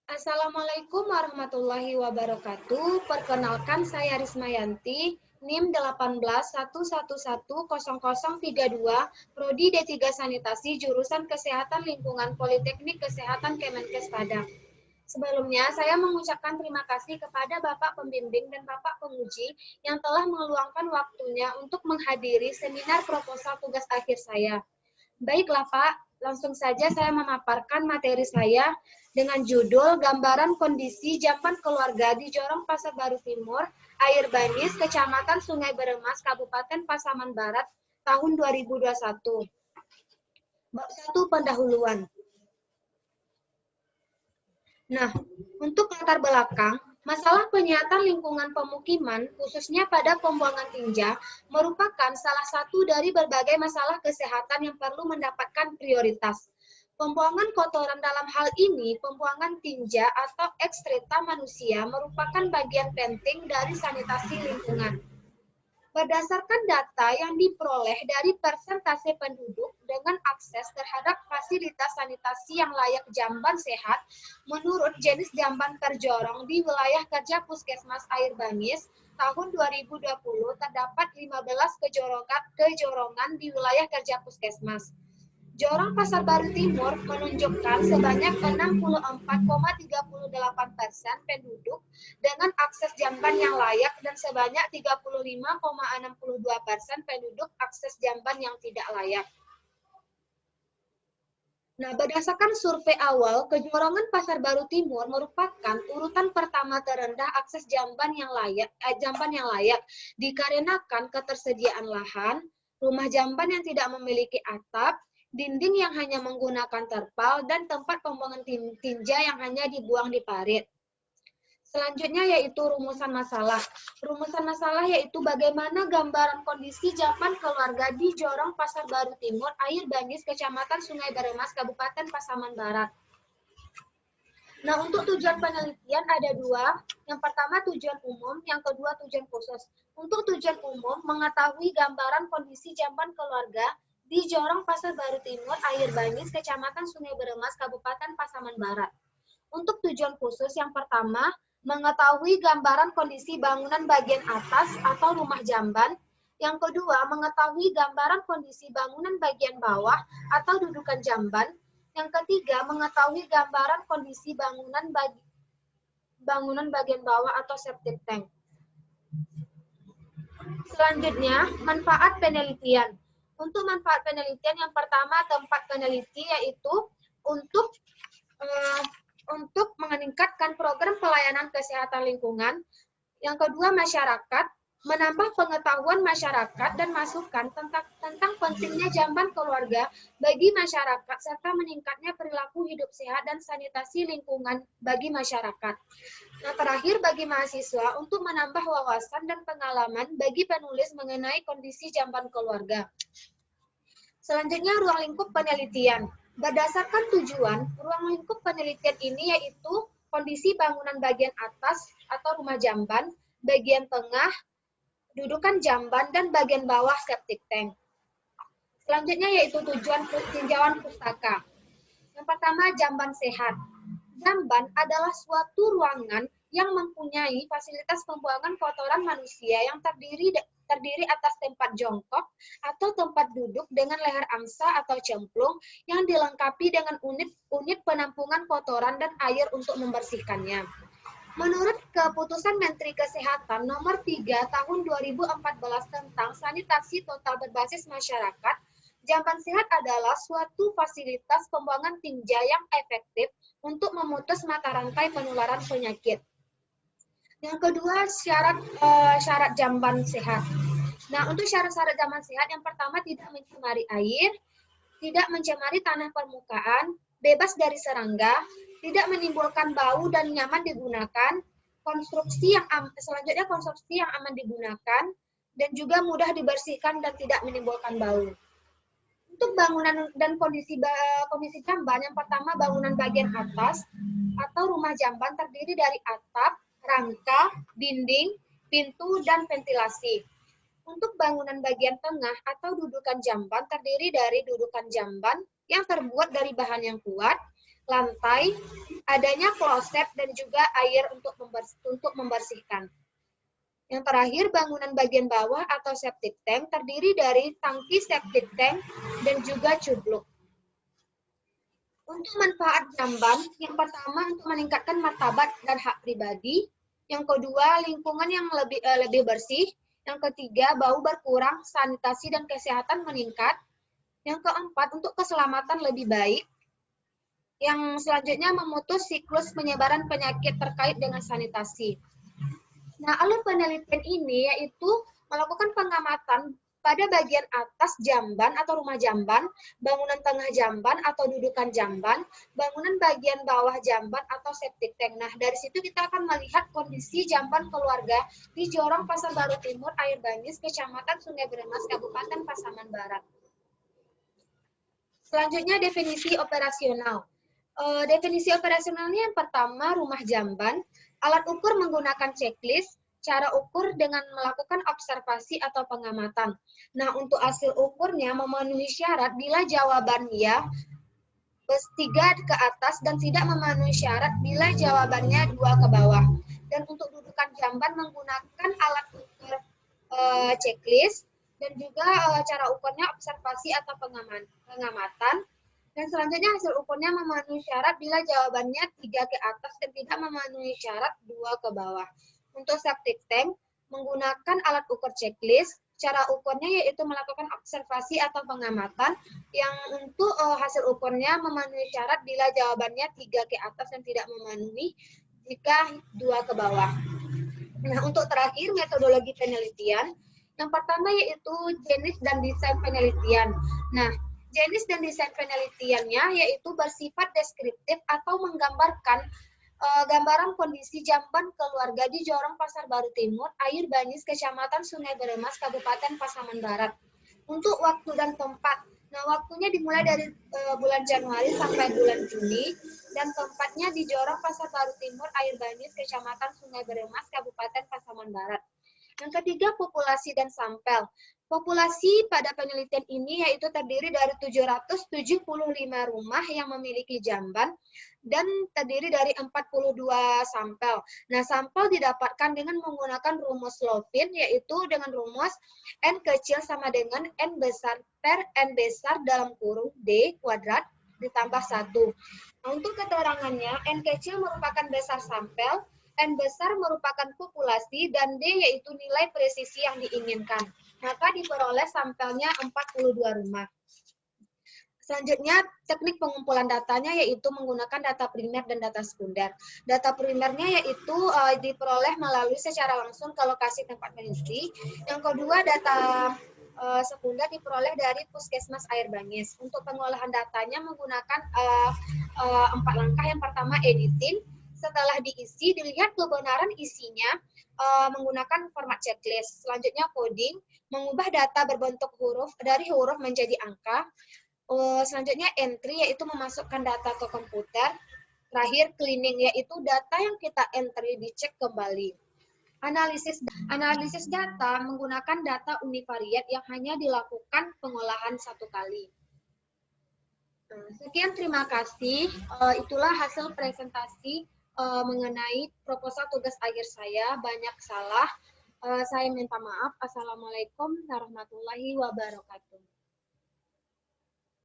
Assalamualaikum warahmatullahi wabarakatuh. Perkenalkan saya Rismayanti, NIM 1811110032, Prodi D3 Sanitasi, jurusan Kesehatan Lingkungan Politeknik Kesehatan Kemenkes Padang. Sebelumnya, saya mengucapkan terima kasih kepada Bapak Pembimbing dan Bapak Penguji yang telah meluangkan waktunya untuk menghadiri seminar proposal tugas akhir saya. Baiklah Pak, langsung saja saya memaparkan materi saya dengan judul Gambaran Kondisi Jamban Keluarga di Jorong Pasar Baru Timur, Air Banis, Kecamatan Sungai Beremas, Kabupaten Pasaman Barat, tahun 2021. Bab 1 pendahuluan. Nah, untuk latar belakang, masalah penyihatan lingkungan pemukiman, khususnya pada pembuangan tinja, merupakan salah satu dari berbagai masalah kesehatan yang perlu mendapatkan prioritas. Pembuangan kotoran dalam hal ini, pembuangan tinja atau ekstreta manusia merupakan bagian penting dari sanitasi lingkungan. Berdasarkan data yang diperoleh dari persentase penduduk dengan akses terhadap fasilitas sanitasi yang layak jamban sehat, menurut jenis jamban terjorong di wilayah kerja Puskesmas Air Banis, tahun 2020 terdapat 15 kejorongan di wilayah kerja Puskesmas. Jorong Pasar Baru Timur menunjukkan sebanyak 64,38% penduduk dengan akses jamban yang layak dan sebanyak 35,62% penduduk akses jamban yang tidak layak. Nah, berdasarkan survei awal, kejorongan Pasar Baru Timur merupakan urutan pertama terendah akses jamban yang layak dikarenakan ketersediaan lahan, rumah jamban yang tidak memiliki atap, dinding yang hanya menggunakan terpal, dan tempat pembuangan tinja yang hanya dibuang di parit. Selanjutnya yaitu rumusan masalah. Rumusan masalah yaitu bagaimana gambaran kondisi jamban keluarga di Jorong Pasar Baru Timur, Air Banis, Kecamatan Sungai Beremas, Kabupaten Pasaman Barat. Nah, untuk tujuan penelitian ada dua. Yang pertama tujuan umum, yang kedua tujuan khusus. Untuk tujuan umum, mengetahui gambaran kondisi jamban keluarga di Jorong Pasar Baru Timur, Air Banis, Kecamatan Sungai Beremas, Kabupaten Pasaman Barat. Untuk tujuan khusus yang pertama, mengetahui gambaran kondisi bangunan bagian atas atau rumah jamban. Yang kedua, mengetahui gambaran kondisi bangunan bagian bawah atau dudukan jamban. Yang ketiga, mengetahui gambaran kondisi bangunan bagian bawah atau septic tank. Selanjutnya, manfaat penelitian. Untuk manfaat penelitian yang pertama tempat peneliti yaitu untuk meningkatkan program pelayanan kesehatan lingkungan. Yang kedua, masyarakat, menambah pengetahuan masyarakat dan masukan tentang pentingnya jamban keluarga bagi masyarakat serta meningkatnya perilaku hidup sehat dan sanitasi lingkungan bagi masyarakat. Nah, terakhir bagi mahasiswa untuk menambah wawasan dan pengalaman bagi penulis mengenai kondisi jamban keluarga. Selanjutnya, ruang lingkup penelitian. Berdasarkan tujuan, ruang lingkup penelitian ini yaitu kondisi bangunan bagian atas atau rumah jamban, bagian tengah, dudukan jamban, dan bagian bawah septic tank. Selanjutnya yaitu tujuan tinjauan pustaka. Yang pertama, jamban sehat. Jamban adalah suatu ruangan yang mempunyai fasilitas pembuangan kotoran manusia yang terdiri atas tempat jongkok atau tempat duduk dengan leher angsa atau cemplung yang dilengkapi dengan unit penampungan kotoran dan air untuk membersihkannya. Menurut Keputusan Menteri Kesehatan Nomor 3 Tahun 2014 tentang sanitasi total berbasis masyarakat, jamban sehat adalah suatu fasilitas pembuangan tinja yang efektif untuk memutus mata rantai penularan penyakit. Yang kedua, syarat jamban sehat. Nah, untuk syarat-syarat jamban sehat, yang pertama tidak mencemari air, tidak mencemari tanah permukaan, bebas dari serangga, tidak menimbulkan bau dan nyaman digunakan, selanjutnya konstruksi yang aman digunakan, dan juga mudah dibersihkan dan tidak menimbulkan bau. Untuk bangunan dan kondisi jamban, yang pertama bangunan bagian atas atau rumah jamban terdiri dari atap, rangka, dinding, pintu, dan ventilasi. Untuk bangunan bagian tengah atau dudukan jamban terdiri dari dudukan jamban yang terbuat dari bahan yang kuat, lantai, adanya kloset, dan juga air untuk membersihkan. Yang terakhir, bangunan bagian bawah atau septic tank terdiri dari tangki septic tank dan juga cubluk. Untuk manfaat jamban, yang pertama untuk meningkatkan martabat dan hak pribadi, yang kedua lingkungan yang lebih bersih, yang ketiga bau berkurang, sanitasi dan kesehatan meningkat, yang keempat untuk keselamatan lebih baik, yang selanjutnya memutus siklus penyebaran penyakit terkait dengan sanitasi. Nah, alur penelitian ini yaitu melakukan pengamatan pada bagian atas jamban atau rumah jamban, bangunan tengah jamban atau dudukan jamban, bangunan bagian bawah jamban atau septic tank. Nah, dari situ kita akan melihat kondisi jamban keluarga di Jorong Pasar Baru Timur, Air Banyis, Kecamatan Sungai Beremas, Kabupaten Pasaman Barat. Selanjutnya definisi operasional. Definisi operasionalnya yang pertama, rumah jamban. Alat ukur menggunakan checklist, cara ukur dengan melakukan observasi atau pengamatan. Nah, untuk hasil ukurnya memenuhi syarat bila jawaban ya, 3 ke atas dan tidak memenuhi syarat bila jawabannya 2 ke bawah. Dan untuk dudukan jamban menggunakan alat ukur checklist dan juga cara ukurnya observasi atau pengamatan. Dan selanjutnya hasil ukurnya memenuhi syarat bila jawabannya 3 ke atas dan tidak memenuhi syarat 2 ke bawah. Untuk septic tank, menggunakan alat ukur checklist, cara ukurnya yaitu melakukan observasi atau pengamatan, yang untuk hasil ukurnya memenuhi syarat bila jawabannya 3 ke atas dan tidak memenuhi jika 2 ke bawah. Nah, untuk terakhir metodologi penelitian, yang pertama yaitu jenis dan desain penelitian. Nah, jenis dan desain penelitiannya yaitu bersifat deskriptif atau menggambarkan gambaran kondisi jamban keluarga di Jorong Pasar Baru Timur, Air Banyis, Kecamatan Sungai Beremas, Kabupaten Pasaman Barat. Untuk waktu dan tempat, nah waktunya dimulai dari bulan Januari sampai bulan Juni, dan tempatnya di Jorong Pasar Baru Timur, Air Banyis, Kecamatan Sungai Beremas, Kabupaten Pasaman Barat. Yang ketiga, populasi dan sampel. Populasi pada penelitian ini yaitu terdiri dari 775 rumah yang memiliki jamban dan terdiri dari 42 sampel. Nah, sampel didapatkan dengan menggunakan rumus Lovin, yaitu dengan rumus N kecil sama dengan N besar per N besar dalam kurung D kuadrat ditambah 1. Nah, untuk keterangannya, N kecil merupakan besar sampel, N besar merupakan populasi, dan D yaitu nilai presisi yang diinginkan. Maka diperoleh sampelnya 42 rumah. Selanjutnya, teknik pengumpulan datanya yaitu menggunakan data primer dan data sekunder. Data primernya yaitu diperoleh melalui secara langsung ke lokasi tempat peneliti. Yang kedua, data sekunder diperoleh dari Puskesmas Air Banyis. Untuk pengolahan datanya menggunakan 4 langkah. Yang pertama, editing. Setelah diisi, dilihat kebenaran isinya menggunakan format checklist. Selanjutnya, coding, mengubah data berbentuk huruf dari huruf menjadi angka. Selanjutnya entry, yaitu memasukkan data ke komputer. Terakhir cleaning, yaitu data yang kita entry dicek kembali. Analisis data menggunakan data univariat yang hanya dilakukan pengolahan 1 kali. Sekian, terima kasih. Itulah hasil presentasi mengenai proposal tugas akhir saya. Banyak salah. Saya minta maaf. Assalamualaikum warahmatullahi wabarakatuh.